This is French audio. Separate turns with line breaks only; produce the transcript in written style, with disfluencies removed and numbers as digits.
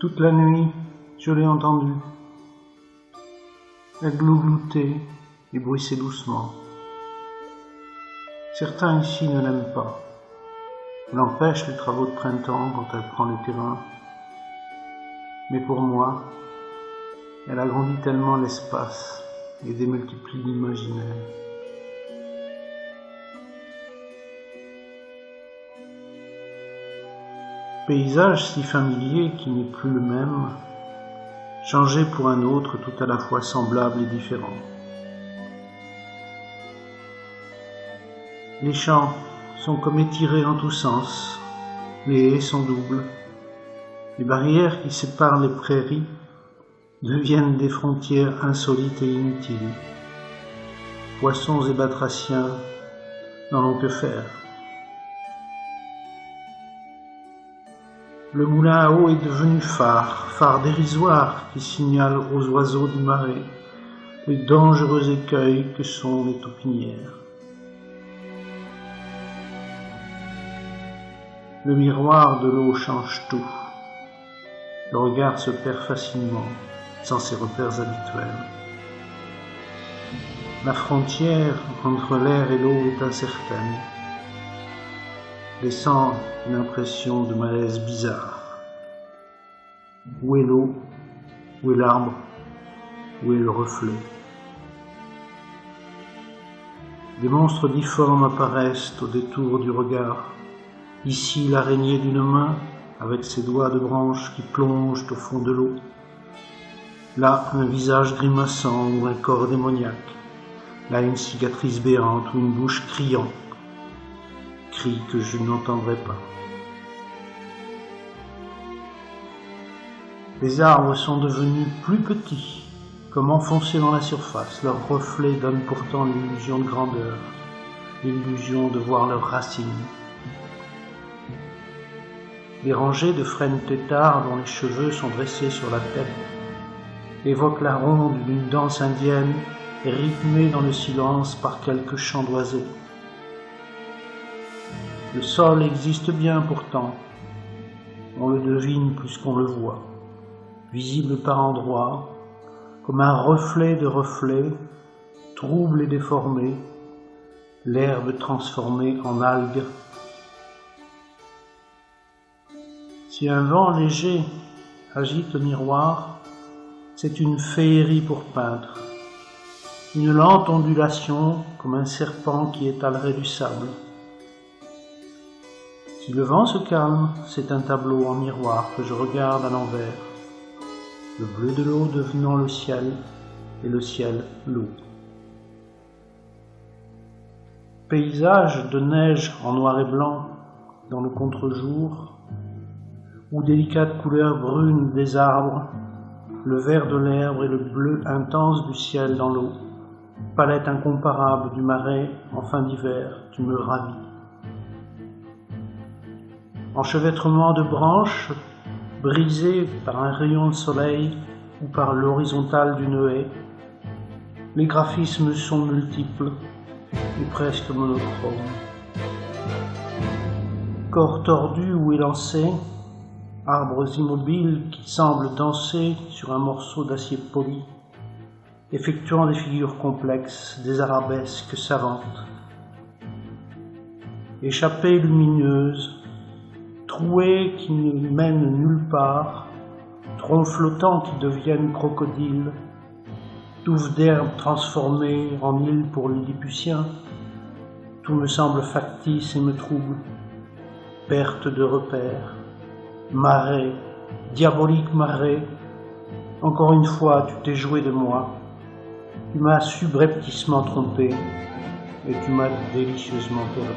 Toute la nuit, je l'ai entendue. Elle glougloutait et bruissait doucement. Certains ici ne l'aiment pas. Elle empêche les travaux de printemps quand elle prend le terrain. Mais pour moi, elle agrandit tellement l'espace et démultiplie l'imaginaire. Paysage si familier qui n'est plus le même, changé pour un autre tout à la fois semblable et différent. Les champs sont comme étirés en tous sens, les haies sont doubles, les barrières qui séparent les prairies deviennent des frontières insolites et inutiles. Poissons et batraciens n'en ont que faire. Le moulin à eau est devenu phare dérisoire qui signale aux oiseaux du marais les dangereux écueils que sont les taupinières. Le miroir de l'eau change tout. Le regard se perd facilement, sans ses repères habituels. La frontière entre l'air et l'eau est incertaine, laissant une impression de malaise bizarre. Où est l'eau? Où est l'arbre? Où est le reflet? Des monstres difformes apparaissent au détour du regard. Ici, l'araignée d'une main, avec ses doigts de branche qui plongent au fond de l'eau. Là, un visage grimaçant ou un corps démoniaque. Là, une cicatrice béante ou une bouche criant. Cri que je n'entendrai pas. Les arbres sont devenus plus petits, comme enfoncés dans la surface. Leurs reflets donnent pourtant l'illusion de grandeur, l'illusion de voir leurs racines. Les rangées de frênes têtards dont les cheveux sont dressés sur la tête évoquent la ronde d'une danse indienne rythmée dans le silence par quelques chants d'oiseaux. Le sol existe bien pourtant, on le devine plus qu'on le voit, visible par endroits, comme un reflet de reflets, trouble et déformé, l'herbe transformée en algues. Si un vent léger agite le miroir, c'est une féerie pour peindre, une lente ondulation comme un serpent qui étalerait du sable. Si le vent se calme, c'est un tableau en miroir que je regarde à l'envers, le bleu de l'eau devenant le ciel et le ciel l'eau. Paysage de neige en noir et blanc dans le contre-jour, ou délicates couleurs brunes des arbres, le vert de l'herbe et le bleu intense du ciel dans l'eau, palette incomparable du marais en fin d'hiver, tu me ravis. Enchevêtrement de branches, brisées par un rayon de soleil ou par l'horizontale d'une haie, les graphismes sont multiples et presque monochromes. Corps tordus ou élancés, arbres immobiles qui semblent danser sur un morceau d'acier poli, effectuant des figures complexes, des arabesques savantes. Échappées lumineuses, trouées qui ne mènent nulle part, troncs flottants qui deviennent crocodiles, touffes d'herbe transformées en îles pour les Lilliputiens, tout me semble factice et me trouble, perte de repères. Marais, diabolique marais, encore une fois tu t'es joué de moi, tu m'as subrepticement trompé et tu m'as délicieusement peur.